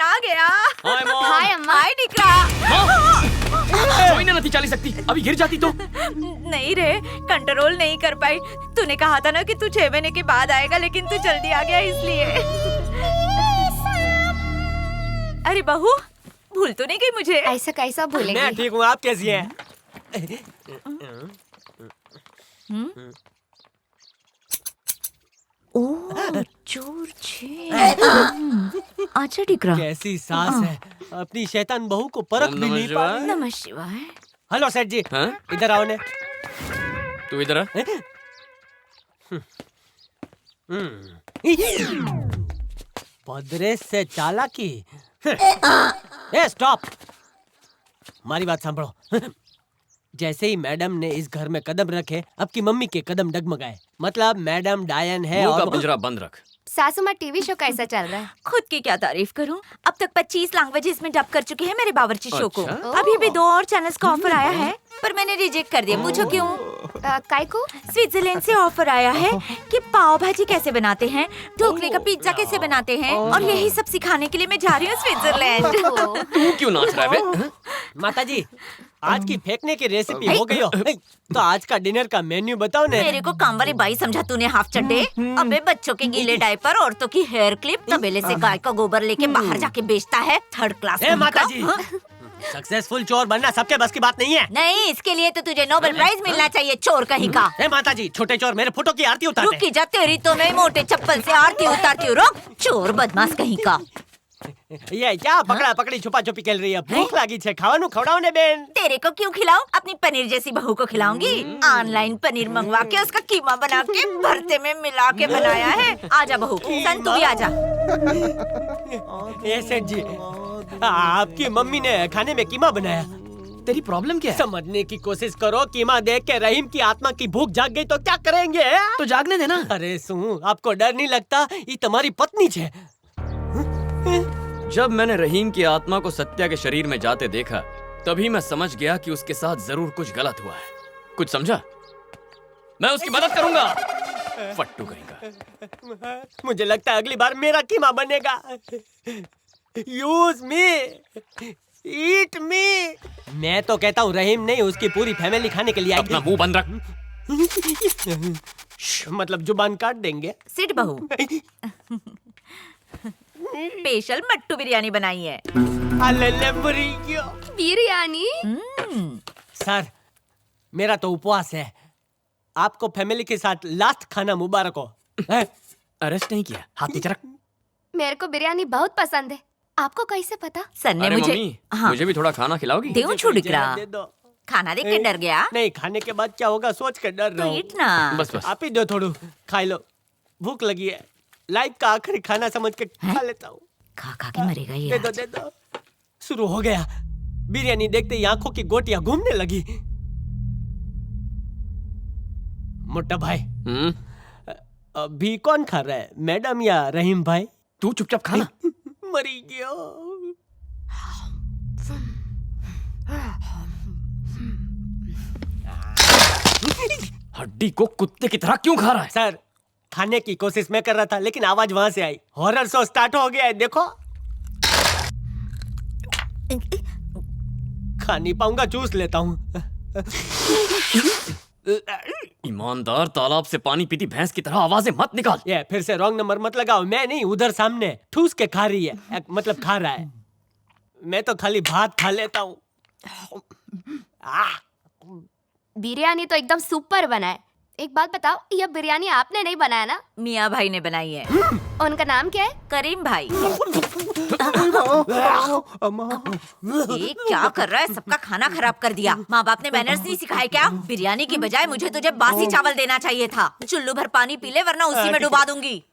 आ गया। Hi mom. हाय अम्मा। हाय निकरा। कोई ना नहीं चली सकती, अभी गिर जाती तो। नहीं रे, कंट्रोल नहीं कर पाई। तूने कहा था ना कि तू 6 महीने के बाद आएगा, लेकिन तू जल्दी आ गया इसलिए। अरे बहू, भूल तो नहीं गई मुझे? ऐसा कैसा भूलेंगे? मैं ठीक हूँ, आप कैसी हैं? ओह, चोर छे। अच्छा निकरा। कैसी सास है, अपनी शैतान बहू को परख भी नहीं पा रही। नमः शिवाय। हेलो सेठ जी, हाँ? इधर आओ ने। तू इधर आ। पदरे से चालाकी। ए स्टॉप, हमारी बात सांभळो। जैसे ही मैडम ने इस घर में कदम रखे, अब की मम्मी के कदम डगमगाए। मतलब मैडम डायन है मुंह का और पिंजरा बंद रख। सासू माँ, टीवी शो कैसा चल रहा है? खुद की क्या तारीफ करूं? अब तक 25 लैंग्वेजेस में डब कर चुके हैं मेरे बावर्ची शो को। अच्छा? अभी भी 2 और चैनल्स का ऑफर आया है, पर मैंने रिजेक्ट कर दिया। पूछो क्यों? काय को? स्विट्जरलैंड से ऑफर आया है कि पाव भाजी कैसे बनाते हैं, ढोकले का पिज्जा कैसे बनाते हैं, और यही सब सिखाने के लिए मैं जा रही हूँ स्विट्जरलैंड। तू क्यों नाच रहा है बे? माता जी, आज की फेंकने की रेसिपी हो गई हो, तो आज का डिनर का मेन्यू बताओ ने। मेरे को काम वाली बाई समझा तूने, हाफ चड्डे। अबे बच्चों के गीले डायपर, औरतों की हेयर क्लिप, तबेले से गाय का गोबर लेके बाहर जाके बेचता है। 3rd क्लास ए माता जी, सक्सेसफुल चोर बनना सबके बस की बात नहीं है। नहीं, इसके लिए तो तुझे नोबेल प्राइज मिलना चाहिए, चोर कहीं का। ए माता जी, छोटे चोर मेरे फोटो की आरती उतारते हैं। रुकी जा, तेरी तो मैं मोटे चप्पल से आरती उतारती हूँ। रुक, चोर बदमाश कहीं का। ये क्या पकड़ा पकड़ी छुपा छुपी खेल रही है? भूख लगी छे, खावानू खवड़ाओ ने बेन। तेरे को क्यों खिलाऊं? अपनी पनीर जैसी बहू को खिलाऊंगी। ऑनलाइन पनीर मंगवा के उसका कीमा बना के भरते में मिला के बनाया है। आजा बहू, सन तू भी आजा। ये सेठ जी, आपकी मम्मी ने खाने में कीमा बनाया। तेरी प्रॉब्लम क्या है? समझने की कोशिश करो। कीमा देख के रहीम की आत्मा की भूख जाग गई तो क्या करेंगे? तो जागने देना। अरे सुन, आपको डर नहीं लगता? ये तुम्हारी पत्नी छे। जब मैंने रहीम की आत्मा को सत्या के शरीर में जाते देखा, तभी मैं समझ गया कि उसके साथ जरूर कुछ गलत हुआ है। कुछ समझा? मैं उसकी मदद करूंगा। फट्टू कहेगा। मुझे लगता है अगली बार मेरा कीमा बनेगा। यूज मी, ईट मी। मैं तो कहता हूँ रहीम नहीं, उसकी पूरी फैमिली खाने के लिए आएगी। अपना मुंह बंद रख। मतलब जुबान काट देंगे। सिट बहू, स्पेशल मट्टू बिरयानी बनाई है। बिरयानी? सर, मेरा तो उपवास है। आपको फैमिली के साथ लास्ट खाना मुबारक हो। अरेस्ट नहीं किया, हाथ नीचे रख। मेरे को बिरयानी बहुत पसंद है। आपको कैसे पता? सन ने अरे मुझे। मम्मी, हाँ, मुझे भी थोड़ा खाना खिलाओगी? देऊं छुड़िकरा? दे दो। खाना देख के डर गया? नहीं, खाने के बाद क्या होगा सोच कर डर तो रहा हूँ। ईट ना। बस बस। आप ही दो, थोड़ू खा लो। भूख लगी है, लाइफ का आखिरी खाना समझ के खा लेता हूँ। खा खा के मरेगा ये दे दो, आज। दे दो। शुरू हो गया। बिरयानी देखते ही आंखों की गोटियां घूमने लगी। मोटा भाई, अभी कौन खा रहा है, मैडम या रहीम भाई? तू चुपचाप खा ना। मरी गया। हड्डी को कुत्ते की तरह क्यों खा रहा है? सर, खाने की कोशिश मैं कर रहा था, लेकिन आवाज वहां से आई। हॉरर शो स्टार्ट हो गया है, देखो। खा नहीं पाऊंगा, चूस लेता हूँ। ईमानदार, तालाब से पानी पीती भैंस की तरह आवाजें मत निकाल। ये फिर से रॉन्ग नंबर मत लगाओ। मैं नहीं, उधर सामने ठूस के खा रही है, मतलब खा रहा है। मैं तो खाली भात खा लेता हूँ। बिरयानी तो एकदम सुपर बना है। एक बात बताओ, यह बिरयानी आपने नहीं बनाया ना? मियाँ भाई ने बनाई है। उनका नाम क्या है? करीम भाई। ये क्या कर रहा है? सबका खाना खराब कर दिया। माँ बाप ने मैनर्स नहीं सिखाए क्या? बिरयानी की बजाय मुझे तुझे बासी चावल देना चाहिए था। चुल्लू भर पानी पी ले, वरना उसी में डुबा दूंगी।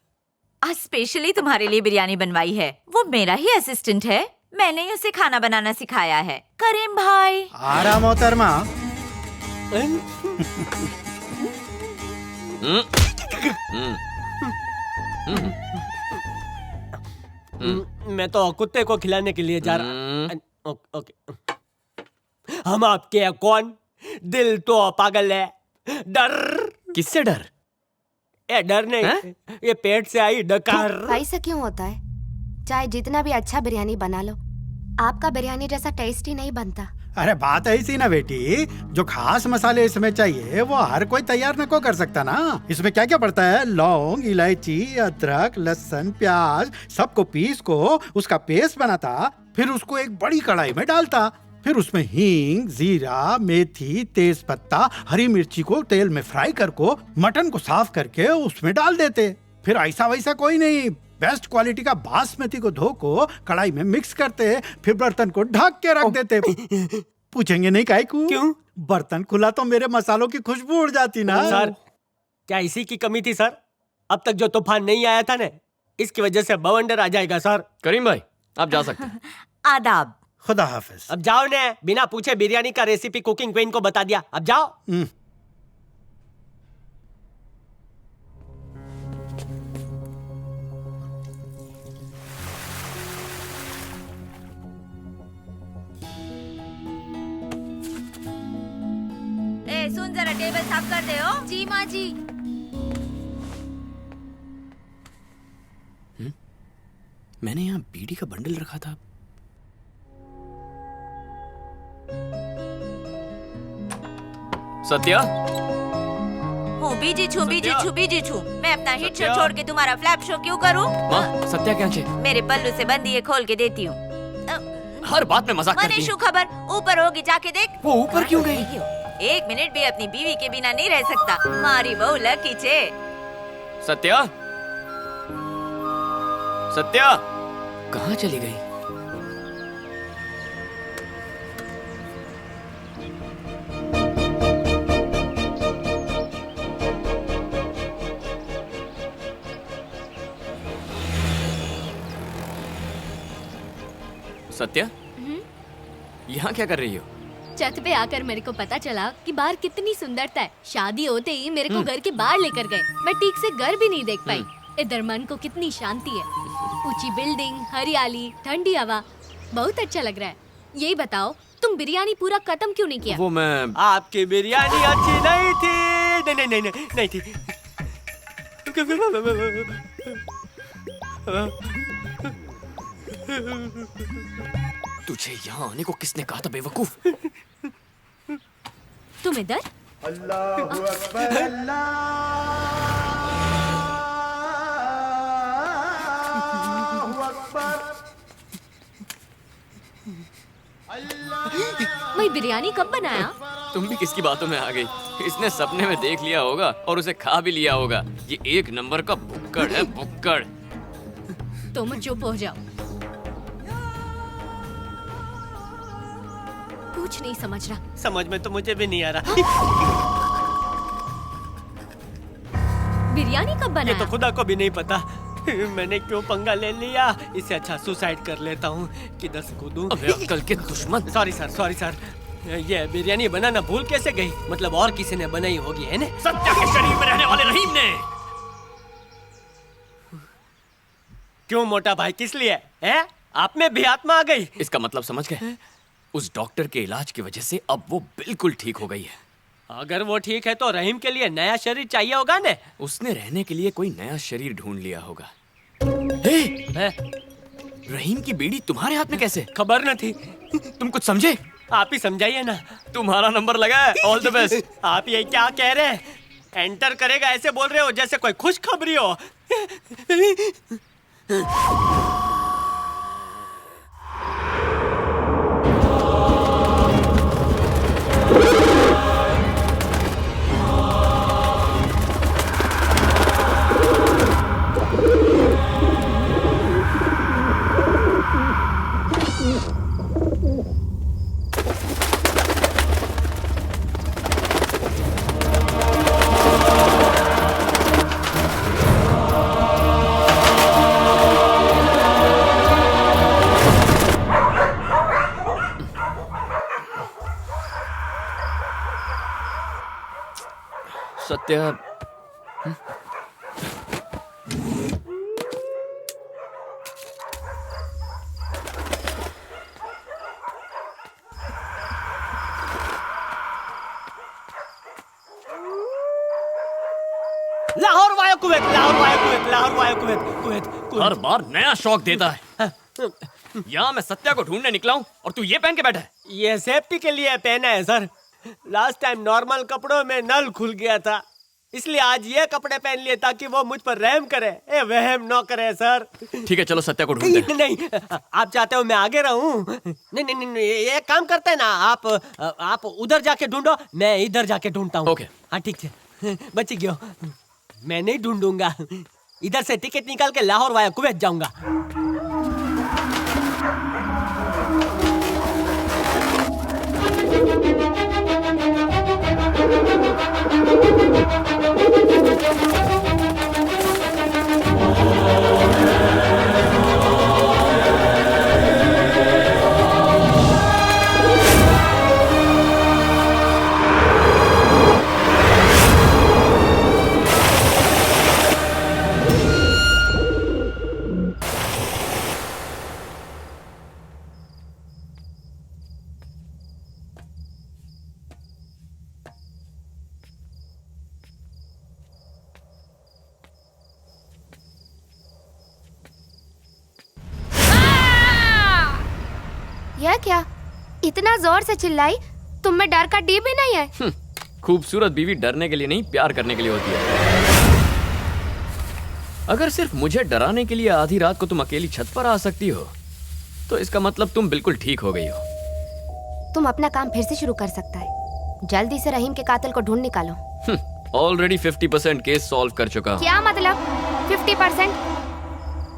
आज स्पेशली तुम्हारे लिए बिरयानी बनवाई है। वो मेरा ही असिस्टेंट है, मैंने ही उसे खाना बनाना सिखाया है। करीम भाई। आरा मोहतरमा। मैं तो कुत्ते को खिलाने के लिए जा रहा। ओके। हम आपके हैं कौन? दिल तो पागल है। डर। किससे डर? ये डर नहीं, ये पेट से आई डकार। ऐसा क्यों होता है? चाहे जितना भी अच्छा बिरयानी बना लो, आपका बिरयानी जैसा टेस्टी नहीं बनता। अरे बात ऐसी ना बेटी, जो खास मसाले इसमें चाहिए वो हर कोई तैयार न को कर सकता ना। इसमें क्या क्या पड़ता है? लौंग, इलायची, अदरक, लहसुन, प्याज सबको पीस को उसका पेस्ट बनाता, फिर उसको एक बड़ी कढ़ाई में डालता, फिर उसमें हींग, जीरा, मेथी, तेज पत्ता, हरी मिर्ची को तेल में फ्राई करको मटन को साफ करके उसमें डाल देते। फिर ऐसा वैसा कोई नहीं, बेस्ट क्वालिटी का बासमती को धो को कढ़ाई में मिक्स करते, फिर बर्तन को ढक के रख देते। पूछेंगे नहीं काहे को? क्यों? बर्तन खुला तो मेरे मसालों की खुशबू उड़ जाती ना। सर, क्या इसी की कमी थी सर? अब तक जो तूफान नहीं आया था ना, इसकी वजह से बवंडर आ जाएगा सर। करीम भाई आप जा सकते हैं। आदाब। खुदा हाफिज। अब जाओ ने, बिना पूछे बिरयानी का रेसिपी कुकिंग क्वीन को बता दिया। अब जाओ। ए सुन, जरा टेबल साफ कर दे। हो जी माँ जी। मैंने यहाँ बीड़ी का बंडल रखा था। सत्या, हूँ बीजी छू, बीजी सत्या। छू, बीजी छू। मैं अपना हिट शो सत्या। छोड़ के तुम्हारा फ्लैप शो क्यों करूँ? माँ सत्या क्या चे? मेरे पल्लू से बंदी है, खोल के देती हूँ। हर बात में मजाक करती मनीषु है। खबर ऊपर होगी, जाके देख। वो ऊपर क्यों गई? एक मिनट भी अपनी बीवी के बिना नहीं रह सकता। मारी बहू लकी छे। सत्या, सत्या कहाँ चली गई? सत्या, यहाँ क्या कर रही हो? छत पे आकर मेरे को पता चला कि बाहर कितनी सुंदरता है। शादी होते ही मेरे को घर के बाहर लेकर गए। मैं ठीक से घर भी नहीं देख पाई। इधर मन को कितनी शांति है। ऊंची बिल्डिंग, हरियाली, ठंडी हवा, बहुत अच्छा लग रहा है। यही बताओ, तुम बिरयानी पूरा खत्म क्यों नहीं किया? वो मैं आपकी बिरयानी अच्छी नहीं थी। नहीं नहीं नहीं नहीं थी। तुझे यहाँ आने को किसने कहा था बेवकूफ? तुम इधर? अल्लाहु अकबर, अल्लाहु अकबर। मैं बिरयानी कब बनाया? तुम भी किसकी बातों में आ गई? इसने सपने में देख लिया होगा और उसे खा भी लिया होगा। ये एक नंबर का भुक्कड़ है, भुक्कड़। तुम चुप हो जाओ। कुछ नहीं समझ रहा। समझ में तो मुझे भी नहीं आ रहा। बिरयानी कब ये बनाया? तो खुदा को भी नहीं पता। मैंने क्यों पंगा ले लिया? इससे अच्छा सुसाइड कर लेता हूँ कि 10 कूदूं। अबे अक्कल के दुश्मन। Sorry sir, sorry sir. ये बिरयानी बनाना भूल कैसे गई? मतलब और किसी ने बनाई होगी, है ना? सत्या के शरीर में रहने वाले रहीम ने। क्यों मोटा भाई, किस लिए? है? आप में भी आत्मा आ गई? इसका मतलब समझ गए? उस डॉक्टर के इलाज की वजह से अब वो बिल्कुल ठीक हो गई है। अगर वो ठीक है तो रहीम के लिए नया शरीर चाहिए होगा ने? उसने रहने के लिए कोई नया शरीर ढूंढ लिया होगा। हे, है? रहीम की बीड़ी तुम्हारे हाथ में कैसे? खबर न थी। तुम कुछ समझे? आप ही समझाइए ना। तुम्हारा नंबर लगा है। All the best. आप ये क्या कह रहे हैं? एंटर करेगा ऐसे बोल रहे हो जैसे कोई खुशखबरी हो। Satya, Lahore via Kuwait, Lahore via Kuwait, Lahore via Kuwait, Kuwait, Kuwait. हर बार नया शौक देता है। यहाँ मैं सत्या को ढूंढने निकला हूँ और तू ये पहन के बैठा है। ये सेफ्टी के लिए पहना है सर। लास्ट टाइम नॉर्मल कपड़ों में नल खुल गया था, इसलिए आज ये कपड़े पहन लिए ताकि वो मुझ पर रहम करे। वहम न करे सर। ठीक है चलो सत्या को ढूंढते हैं। नहीं, आप चाहते हो मैं आगे रहूं? नहीं नहीं नहीं, ये काम करते हैं ना, आप उधर जाके ढूंढो, मैं इधर जाके ढूंढता हूँ। ओके। हाँ ठीक है, बच गयो। मैं नहीं ढूंढूंगा, इधर से टिकट निकाल के लाहौर वाया कुवैत जाऊंगा। यह क्या? इतना जोर से चिल्लाई, तुम में डर का डी भी नहीं है? खूबसूरत बीवी डरने के लिए नहीं, प्यार करने के लिए होती है। अगर सिर्फ मुझे डराने के लिए आधी रात को तुम अकेली छत पर आ सकती हो, तो इसका मतलब तुम बिल्कुल ठीक हो गई हो। तुम अपना काम फिर से शुरू कर सकता है। जल्दी से रहीम के कातिल को ढूंढ निकालो। ऑलरेडी 50% केस सॉल्व कर चुका हूँ। क्या मतलब 50%?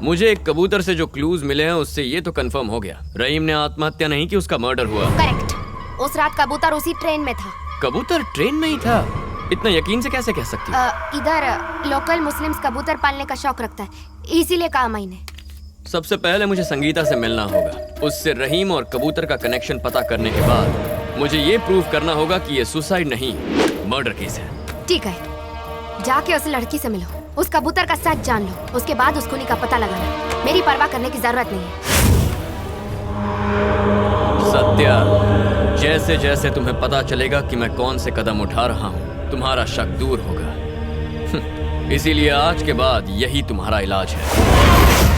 मुझे एक कबूतर से जो क्लूज मिले हैं उससे ये तो कंफर्म हो गया, रहीम ने आत्महत्या नहीं की, उसका मर्डर हुआ। करेक्ट। उस रात कबूतर उसी ट्रेन में था। कबूतर ट्रेन में ही था? इतना यकीन से कैसे कह सकती हो? इधर लोकल मुस्लिम्स कबूतर पालने का शौक रखता है, इसीलिए कहा मैंने। सबसे पहले मुझे संगीता से मिलना होगा, उससे रहीम और कबूतर का कनेक्शन पता करने के बाद मुझे ये प्रूव करना होगा कि ये सुसाइड नहीं, मर्डर केस है। ठीक है, जाके उस लड़की से मिलो, उस कबूतर का सच जान लो, उसके बाद उस खूनी का पता लगाना। मेरी परवाह करने की जरूरत नहीं है। सत्या, जैसे जैसे तुम्हें पता चलेगा कि मैं कौन से कदम उठा रहा हूँ, तुम्हारा शक दूर होगा। इसीलिए आज के बाद यही तुम्हारा इलाज है।